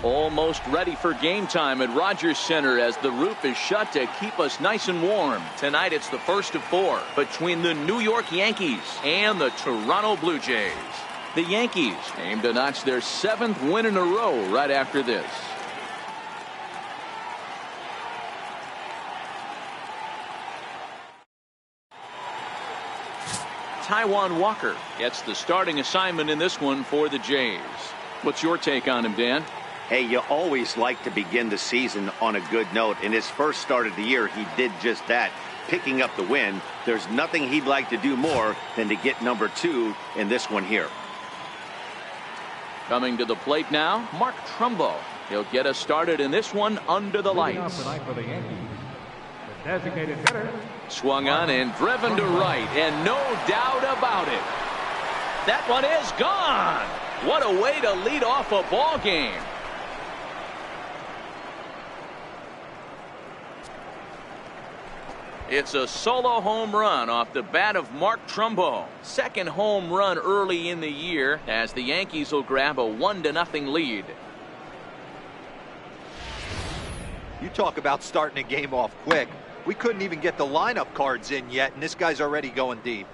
Almost ready for game time at Rogers Center as the roof is shut to keep us nice and warm. Tonight it's the first of 4 between the New York Yankees and the Toronto Blue Jays. The Yankees aim to notch their 7th win in a row right after this. Taijuan Walker gets the starting assignment in this one for the Jays. What's your take on him, Dan? Hey, you always like to begin the season on a good note. In his first start of the year, he did just that, picking up the win. There's nothing he'd like to do more than to get number 2 in this one here. Coming to the plate now, Mark Trumbo. He'll get us started in this one under the lights. For the Yankees, the designated hitter. Swung on and driven to right, and no doubt about it. That one is gone. What a way to lead off a ball game. It's a solo home run off the bat of Mark Trumbo. Second home run early in the year as the Yankees will grab a 1-0 lead. You talk about starting a game off quick. We couldn't even get the lineup cards in yet, and this guy's already going deep.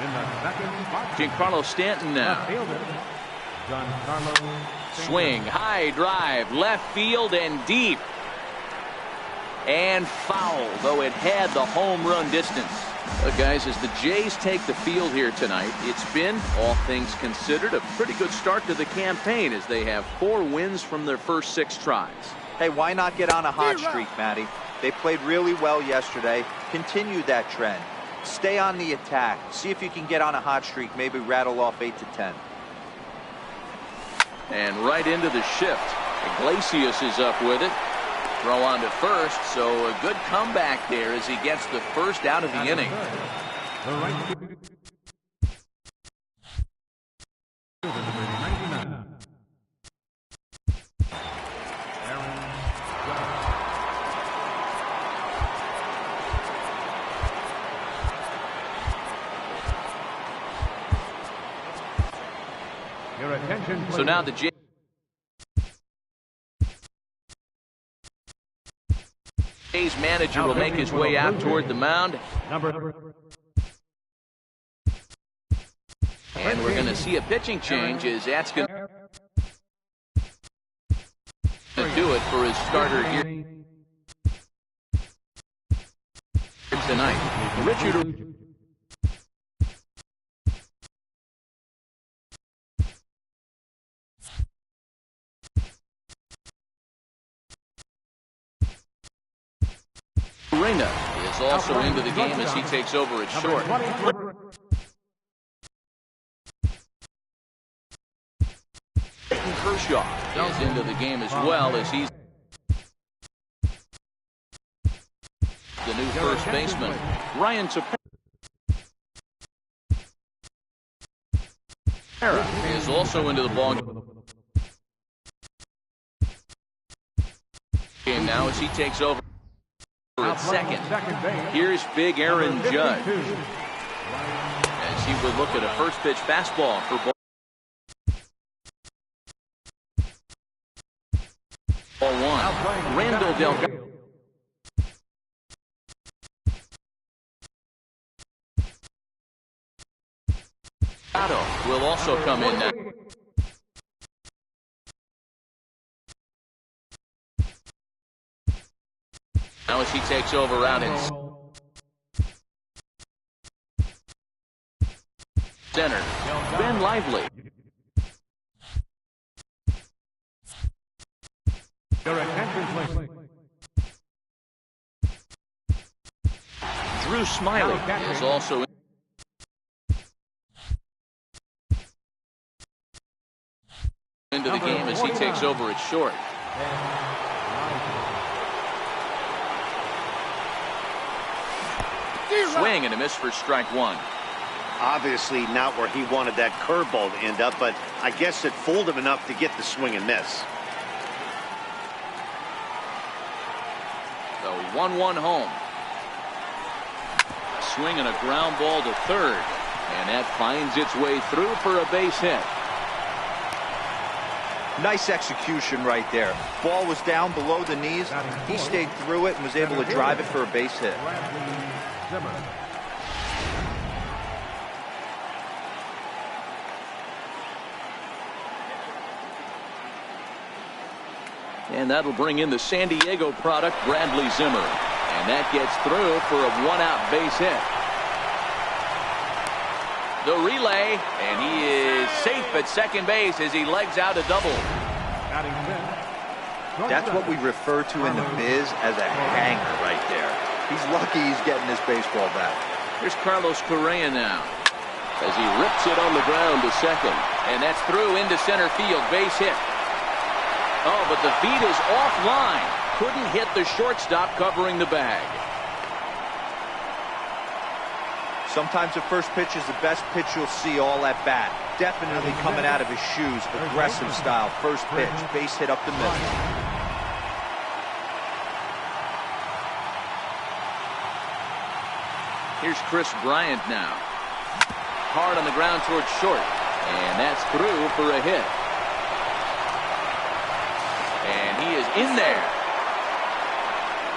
In the second box, Giancarlo Stanton now. left fielder, Giancarlo Stanton. Swing, high drive, left field and deep. And foul, though it had the home run distance. Guys, as the Jays take the field here tonight, it's been, all things considered, a pretty good start to the campaign as they have 4 wins from their first 6 tries. Hey, why not get on a hot streak, Matty? They played really well yesterday. Continue that trend. Stay on the attack. See if you can get on a hot streak, maybe rattle off 8 to 10. And right into the shift. Iglesias is up with it. Throw on to first, so a good comeback there as he gets the first out of the inning. The right fielder, number 99. Aaron Judge. Your attention, So now the Jays manager will make his way out toward the mound. And we're going to see a pitching change as that's going to do it for his starter here tonight. Richard Reyna is also into the game as he takes over at short. Kershaw is into the game as well as he's the new first baseman. Ryan Tepera is also into the ball game now as he takes over at second. Here's big Aaron Judge as he would look at a first pitch fastball for ball 1. Randall Delgado will also come in now. Now as he takes over out in center, Ben Lively. Drew Smiley is also into the game as he takes over at short. Swing and a miss for strike 1. Obviously not where he wanted that curveball to end up, but I guess it fooled him enough to get the swing and miss. The 1-1 home. Swing and a ground ball to third. And that finds its way through for a base hit. Nice execution right there. Ball was down below the knees. He stayed through it and was able to drive it for a base hit. And that'll bring in the San Diego product, Bradley Zimmer. And that gets through for a one-out base hit. The relay, and he is safe at second base as he legs out a double. That's what we refer to in the biz as a hanger right there. He's lucky he's getting this baseball back. Here's Carlos Correa now as he rips it on the ground to second. And that's through into center field, base hit. Oh, but the feed is offline. Couldn't hit the shortstop covering the bag. Sometimes the first pitch is the best pitch you'll see all at bat. Definitely coming out of his shoes. Aggressive style. First pitch. Base hit up the middle. Here's Chris Bryant now. Hard on the ground towards short. And that's through for a hit. And he is in there.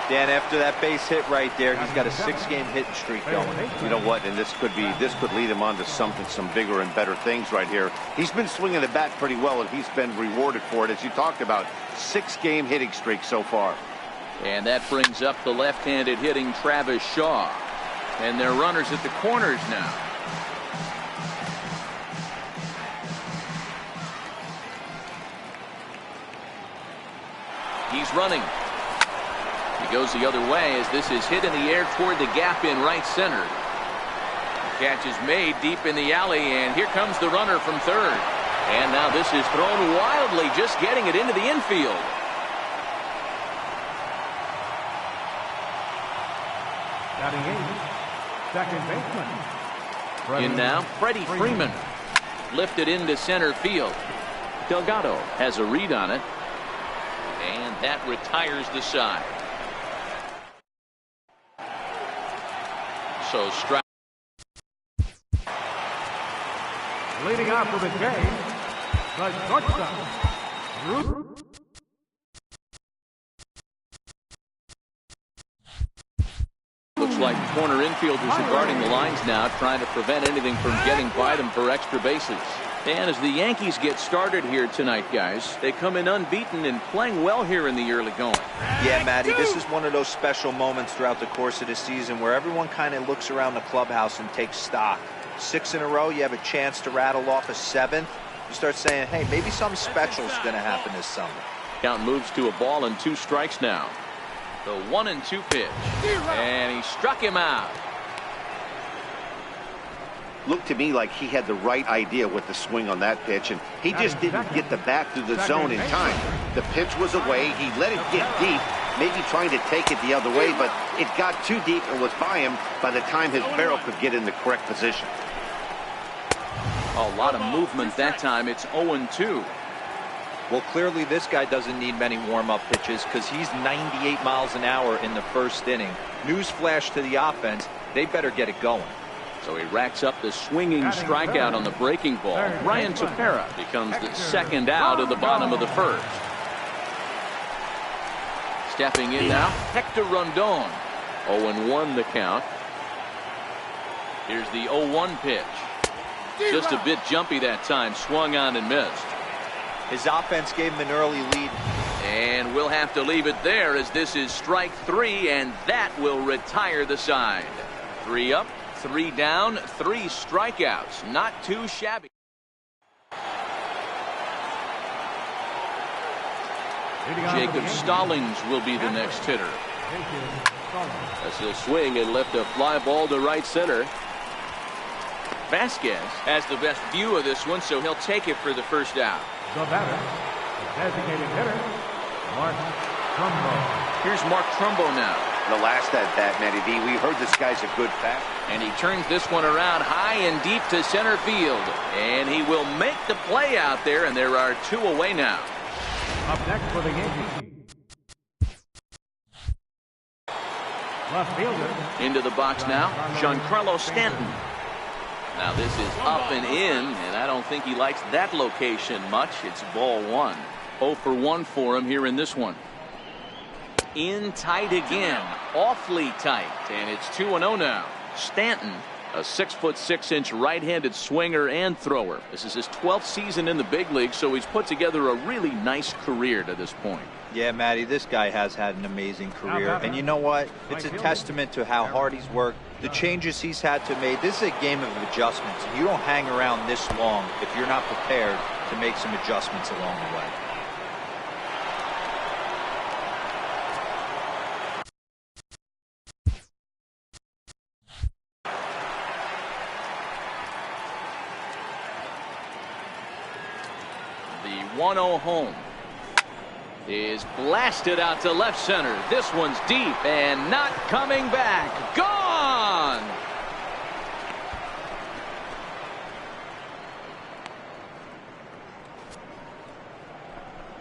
Dan, after that base hit right there, he's got a 6-game hitting streak going. You know what? And this could lead him on to some bigger and better things right here. He's been swinging the bat pretty well, and he's been rewarded for it, as you talked about. 6-game hitting streak so far. And that brings up the left-handed hitting Travis Shaw. And they're runners at the corners now. He's running. He goes the other way as this is hit in the air toward the gap in right center. The catch is made deep in the alley, and here comes the runner from third. And now this is thrown wildly, just getting it into the infield. Batting eighth, second baseman. In now, Freddie Freeman. Lifted into center field. Delgado has a read on it. And that retires the side. So strike. Leading off for the game, the shortstop, Ruth. Looks like corner infielders are guarding the lines now, trying to prevent anything from getting by them for extra bases. And as the Yankees get started here tonight, guys, they come in unbeaten and playing well here in the early going. Yeah, Matty, this is one of those special moments throughout the course of the season where everyone kind of looks around the clubhouse and takes stock. 6 in a row, you have a chance to rattle off a 7th. You start saying, hey, maybe something special is going to happen this summer. Count moves to a ball and 2 strikes now. The 1-2 pitch. And he struck him out. Looked to me like he had the right idea with the swing on that pitch, and he just didn't get the bat through the zone in time. The pitch was away. He let it get deep, maybe trying to take it the other way, but it got too deep and was by him by the time his barrel could get in the correct position. A lot of movement that time. It's 0-2. Well, clearly this guy doesn't need many warm-up pitches because he's 98 miles an hour in the first inning. Newsflash to the offense, they better get it going. So he racks up the swinging strikeout on the breaking ball. Ryan Tepera becomes the second out of the bottom of the first. Stepping in now, Hector Rondon. 0-1 the count. Here's the 0-1 pitch. Just a bit jumpy that time. Swung on and missed. His offense gave him an early lead. And we'll have to leave it there as this is strike 3, and that will retire the side. 3 up, 3 down, 3 strikeouts. Not too shabby. Jacob Stallings will be the next hitter. As he'll swing and lift a fly ball to right center. Vasquez has the best view of this one, so he'll take it for the first out. The batter, the designated hitter, Mark Trumbo. Here's Mark Trumbo now. The last at bat, Matty B, we heard this guy's a good bat. And he turns this one around high and deep to center field. And he will make the play out there, and there are 2 away now. Up next for the Yankees, left fielder. Into the box now, Giancarlo Stanton. Now this is up and in, and I don't think he likes that location much. It's ball one. 0 for 1 for him here in this one. In tight again, awfully tight, and it's 2-0 now. Stanton, a 6'6" right-handed swinger and thrower. This is his 12th season in the big league, so he's put together a really nice career to this point. Yeah, Matty, this guy has had an amazing career. And you know what? It's a testament to how hard he's worked, the changes he's had to make. This is a game of adjustments. You don't hang around this long if you're not prepared to make some adjustments along the way. The 1-0 home is blasted out to left center. This one's deep and not coming back. Gone!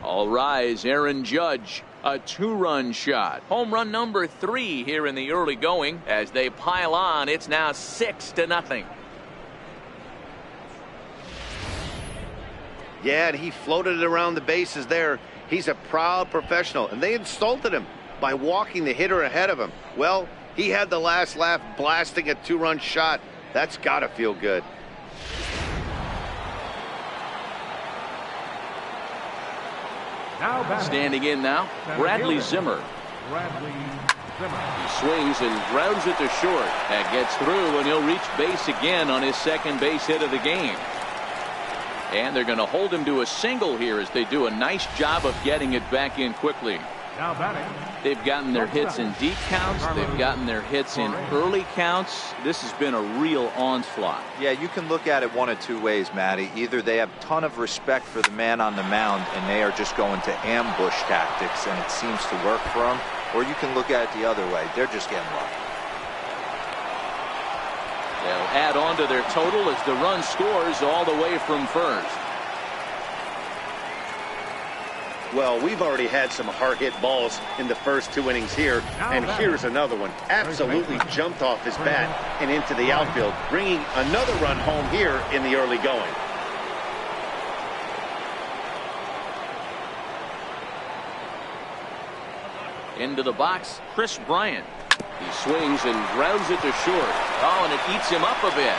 All rise, Aaron Judge. A 2-run shot. Home run number 3 here in the early going. As they pile on, it's now 6-0. Yeah, and he floated it around the bases there. He's a proud professional, and they insulted him by walking the hitter ahead of him. Well, he had the last laugh blasting a 2-run shot. That's got to feel good. Standing in now, Bradley Zimmer. He swings and grounds it to short. That gets through, and he'll reach base again on his second base hit of the game. And they're going to hold him to a single here as they do a nice job of getting it back in quickly. They've gotten their hits in deep counts. They've gotten their hits in early counts. This has been a real onslaught. Yeah, you can look at it one of two ways, Matty. Either they have a ton of respect for the man on the mound and they are just going to ambush tactics and it seems to work for them, or you can look at it the other way. They're just getting lucky. They'll add on to their total as the run scores all the way from first. Well, we've already had some hard-hit balls in the first 2 innings here, and here's another one. Absolutely jumped off his bat and into the outfield, bringing another run home here in the early going. Into the box, Chris Bryant. He swings and grounds it to short. Oh, and it eats him up a bit.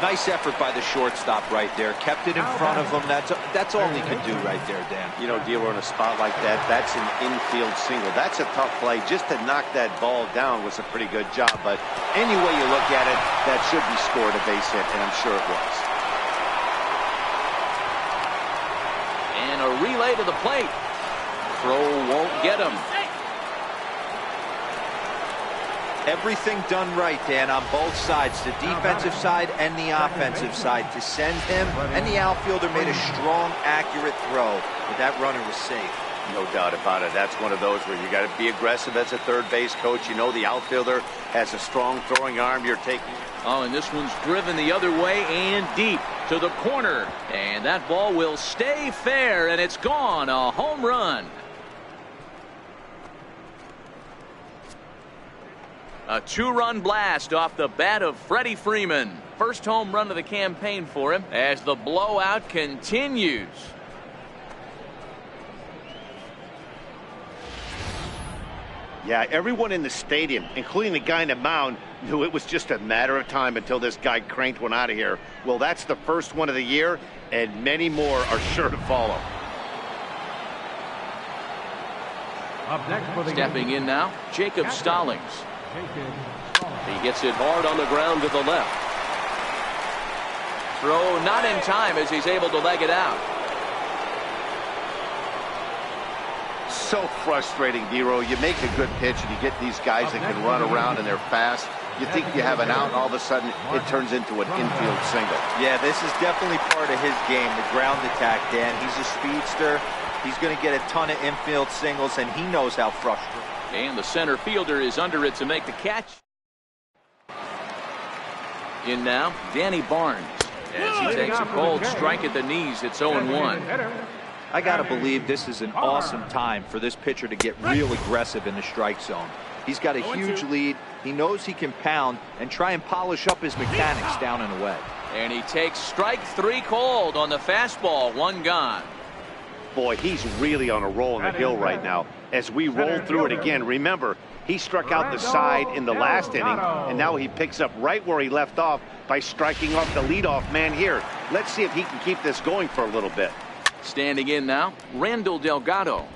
Nice effort by the shortstop right there. Kept it in front of him. That's all he can do right there, Dan. You know, dealer in a spot like that, that's an infield single. That's a tough play. Just to knock that ball down was a pretty good job. But any way you look at it, that should be scored a base hit, and I'm sure it was. And a relay to the plate. Throw won't get him. Everything done right, Dan, on both sides, the defensive side and the offensive side. To send him and the outfielder made a strong, accurate throw, but that runner was safe. No doubt about it. That's one of those where you got to be aggressive as a third base coach. You know the outfielder has a strong throwing arm. You're taking. Oh, and this one's driven the other way and deep to the corner. And that ball will stay fair, and it's gone. A home run. A 2-run blast off the bat of Freddie Freeman. First home run of the campaign for him as the blowout continues. Yeah, everyone in the stadium, including the guy in the mound, knew it was just a matter of time until this guy cranked one out of here. Well, that's the first one of the year, and many more are sure to follow. Stepping in now, Jacob Stallings. He gets it hard on the ground to the left. Throw not in time as he's able to leg it out. So frustrating, Dero. You make a good pitch and you get these guys that can run around and they're fast. You think you have an out, and all of a sudden it turns into an infield single. Yeah, this is definitely part of his game, the ground attack, Dan. He's a speedster. He's going to get a ton of infield singles, and he knows how frustrating. And the center fielder is under it to make the catch. In now, Danny Barnes. As he takes a cold strike at the knees, it's 0-1. I got to believe this is an awesome time for this pitcher to get real aggressive in the strike zone. He's got a huge lead. He knows he can pound and try and polish up his mechanics down and away. And he takes strike 3 called on the fastball. 1 gone. Boy, he's really on a roll in the hill right now. As we roll through it again, remember, he struck out the side in the last inning, and now he picks up right where he left off by striking off the leadoff man here. Let's see if he can keep this going for a little bit. Standing in now, Randall Delgado.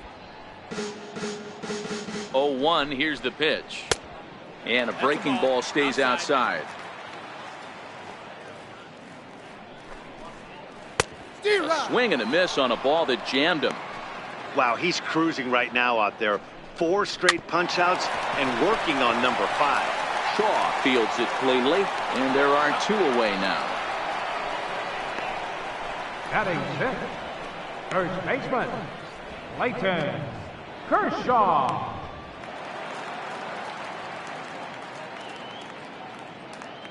0-1, here's the pitch. And a breaking ball stays outside. A swing and a miss on a ball that jammed him. Wow, he's cruising right now out there. 4 straight punch-outs and working on number 5. Shaw fields it cleanly, and there are 2 away now. Batting 6th, first baseman, Clayton Kershaw.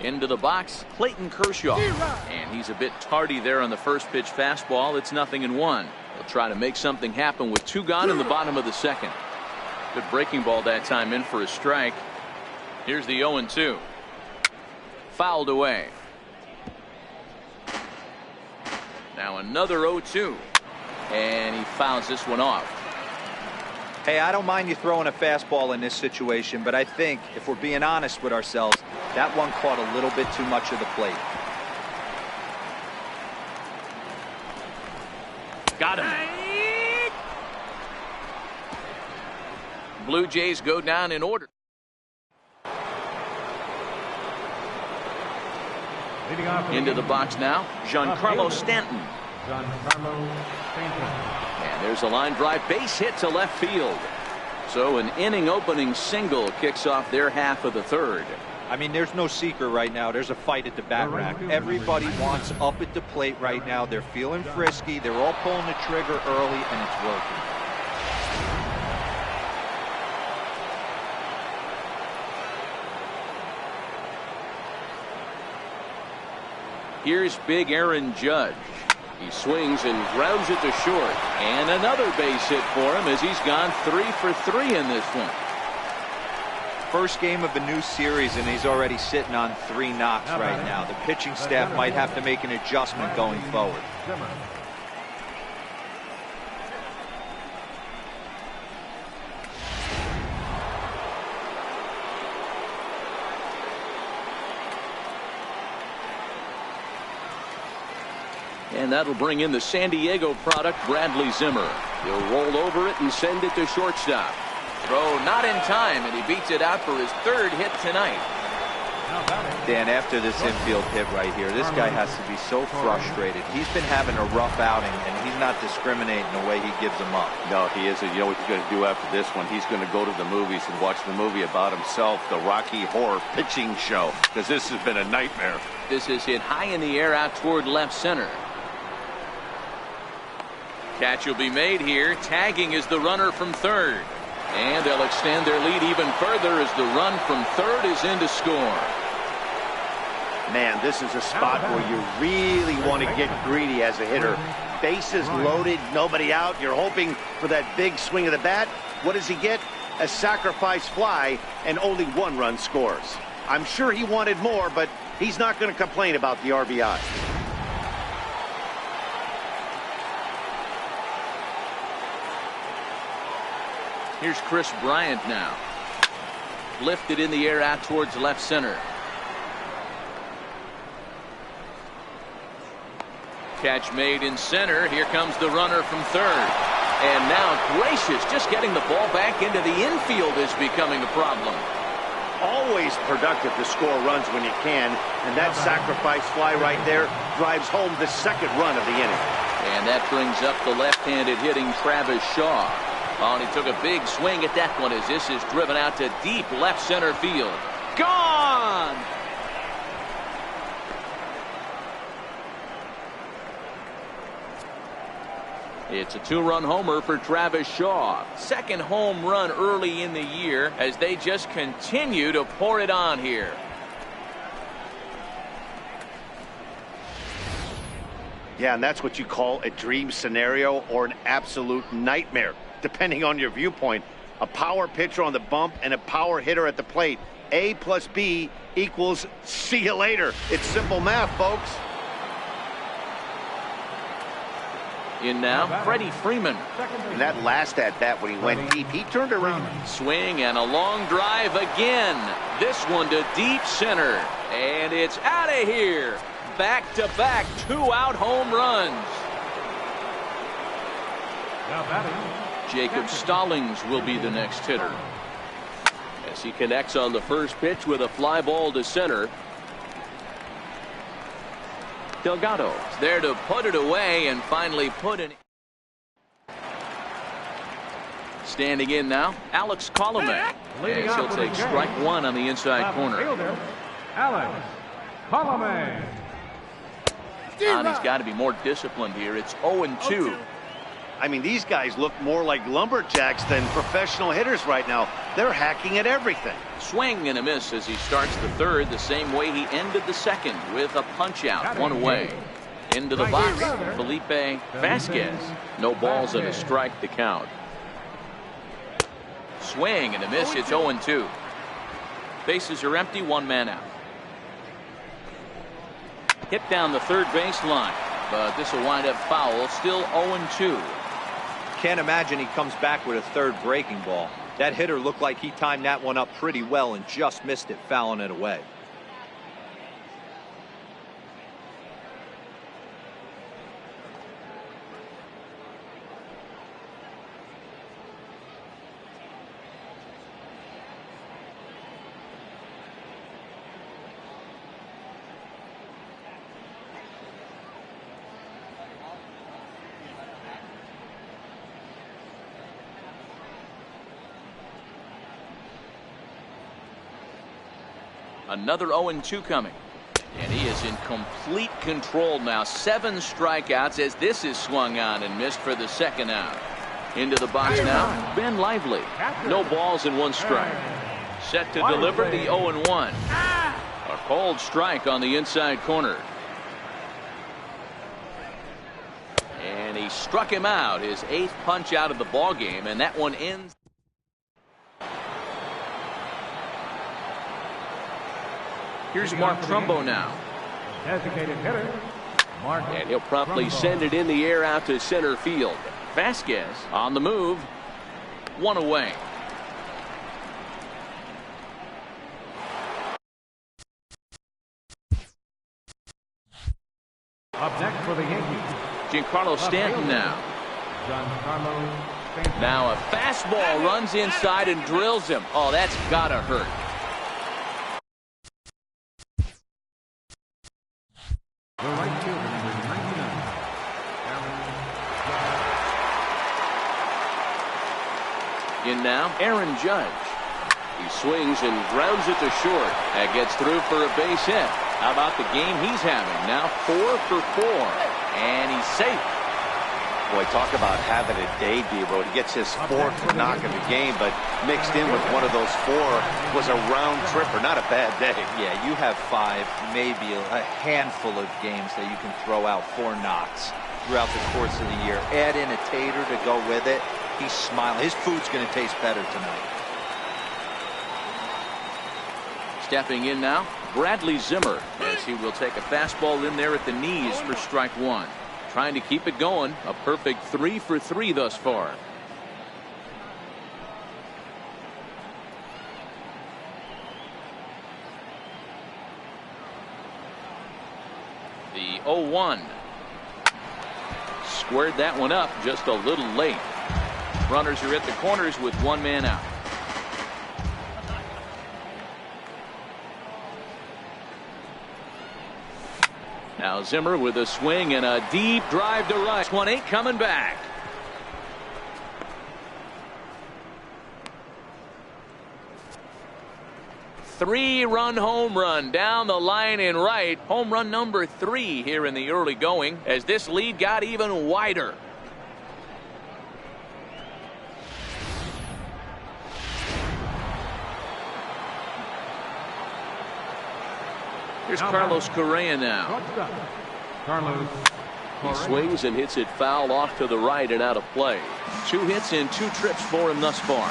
Into the box, Clayton Kershaw. And he's a bit tardy there on the first pitch fastball. It's 0-1. He'll try to make something happen with 2 gone in the bottom of the second. Good breaking ball that time in for a strike. Here's the 0-2. Fouled away. Now another 0-2. And he fouls this one off. Hey, I don't mind you throwing a fastball in this situation, but I think if we're being honest with ourselves, that one caught a little bit too much of the plate. Got him. Blue Jays go down in order. Leading off Into the box now, Giancarlo Stanton. Giancarlo Stanton. And there's a line drive base hit to left field. So an inning opening single kicks off their half of the third. I mean, there's no secret right now. There's a fight at the bat rack. Everybody wants up at the plate right now. They're feeling frisky. They're all pulling the trigger early, and it's working. Here's big Aaron Judge. He swings and grounds it to short. And another base hit for him as he's gone 3 for 3 in this one. First game of a new series, and he's already sitting on 3 knocks right now. The pitching staff might have to make an adjustment going forward. And that'll bring in the San Diego product, Bradley Zimmer. He'll roll over it and send it to shortstop. Throw not in time, and he beats it out for his 3rd hit tonight. Dan, after this infield hit right here, this guy has to be so frustrated. He's been having a rough outing, and he's not discriminating the way he gives them up. No, he isn't. You know what he's going to do after this one? He's going to go to the movies and watch the movie about himself, the Rocky Horror Pitching Show, because this has been a nightmare. This is hit high in the air out toward left center. Catch will be made here. Tagging is the runner from third. And they'll extend their lead even further as the run from third is in to score. Man, this is a spot where you really want to get greedy as a hitter. Bases loaded, nobody out. You're hoping for that big swing of the bat. What does he get? A sacrifice fly, and only 1 run scores. I'm sure he wanted more, but he's not going to complain about the RBI. Here's Chris Bryant now. Lifted in the air out towards left center. Catch made in center. Here comes the runner from third. And now Gracious just getting the ball back into the infield is becoming a problem. Always productive to score runs when you can, and that sacrifice fly right there drives home the 2nd run of the inning. And that brings up the left-handed hitting Travis Shaw. Oh, and he took a big swing at that one as this is driven out to deep left center field. Gone! It's a 2-run homer for Travis Shaw. 2nd home run early in the year as they just continue to pour it on here. Yeah, and that's what you call a dream scenario or an absolute nightmare, depending on your viewpoint. A power pitcher on the bump and a power hitter at the plate. A plus B equals see you later. It's simple math, folks. In now, Freddie Freeman. And that last at-bat when he went deep, he turned around. Swing and a long drive again. This one to deep center. And it's out of here. Back-to-back two-out home runs. Jacob Stallings will be the next hitter, as he connects on the first pitch with a fly ball to center. Delgado is there to put it away and finally put it. Standing in now, Alex Colomé, as he'll take strike one on the inside corner. Alex Colomé. And he's got to be more disciplined here. It's 0-2. I mean, these guys look more like lumberjacks than professional hitters right now. They're hacking at everything. Swing and a miss as he starts the third the same way he ended the second, with a punch out, one away. Into the box, Felipe Vasquez. No balls and a strike to count. Swing and a miss. It's 0-2. Bases are empty, one man out. Hit down the third baseline, but this will wind up foul. Still 0-2. Can't imagine he comes back with a third breaking ball. That hitter looked like he timed that one up pretty well and just missed it, fouling it away. Another 0-2 coming. And he is in complete control now. 7 strikeouts as this is swung on and missed for the second out. Into the box now, Ben Lively. No balls and 1 strike. Set to deliver the 0-1. A cold strike on the inside corner. And he struck him out, his 8th punch out of the ball game, and that one ends. Here's Mark Trumbo now. Designated hitter, Mark. And he'll promptly send it in the air out to center field. Vasquez on the move. 1 away. Up next for the Yankees, Giancarlo Stanton now. Giancarlo Stanton. Now a fastball runs inside and drills him. Oh, that's gotta hurt. The right fielder, number 99, In now, Aaron Judge. He swings and grounds it to short. That gets through for a base hit. How about the game he's having? Now 4 for 4. And he's safe. Boy, talk about having a day, Debo. He gets his 4th knock of the game, but mixed in with one of those 4 was a round tripper. Not a bad day. Yeah, you have 5, maybe a handful of games that you can throw out 4 knocks throughout the course of the year. Add in a tater to go with it. He's smiling. His food's going to taste better tonight. Stepping in now, Bradley Zimmer, as he will take a fastball in there at the knees for strike 1. Trying to keep it going. A perfect 3 for 3 thus far. The 0-1. Squared that one up just a little late. Runners are at the corners with 1 man out. Now Zimmer with a swing and a deep drive to right. 1 ain't coming back. Three-run home run down the line in right. Home run number 3 here in the early going as this lead got even wider. Here's Carlos Correa now. Carlos. He swings and hits it foul off to the right and out of play. 2 hits and 2 trips for him thus far.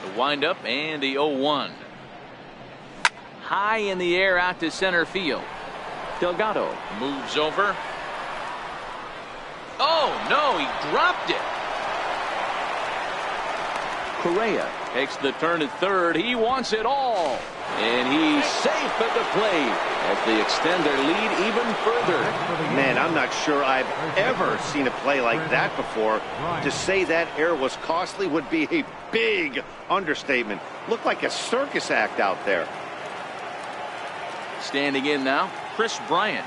The windup and the 0-1. High in the air out to center field. Delgado moves over. Oh, no, he dropped it. Correa takes the turn at third. He wants it all. And he's safe at the plate as they extend their lead even further. Man, I'm not sure I've ever seen a play like that before. To say that error was costly would be a big understatement. Looked like a circus act out there. Standing in now, Chris Bryant.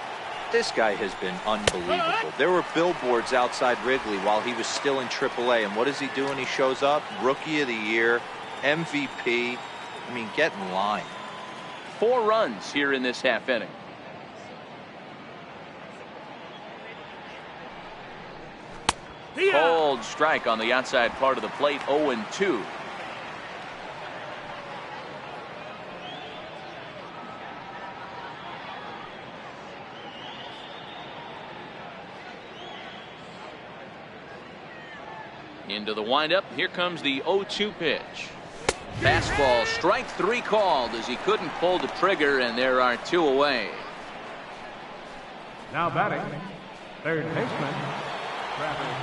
This guy has been unbelievable. There were billboards outside Wrigley while he was still in AAA. And what does he do when he shows up? Rookie of the Year, MVP. I mean, get in line. 4 runs here in this half inning. Cold strike on the outside part of the plate, 0-2. Into the windup. Here comes the 0-2 pitch. Fastball, strike 3 called as he couldn't pull the trigger, and there are 2 away. Now batting, third baseman, Travis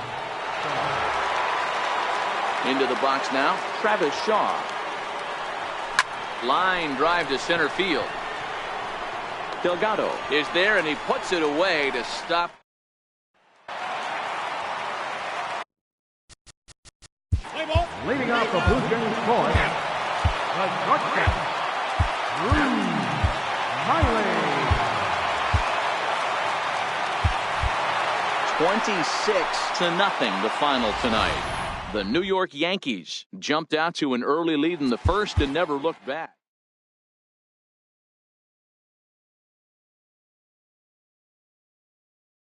Shaw. Into the box now, Travis Shaw. Line drive to center field. Delgado is there, and he puts it away to stop. Leading off the Blue Jays course, the shortstop, Drew Miley. 26-0 the final tonight. The New York Yankees jumped out to an early lead in the first and never looked back.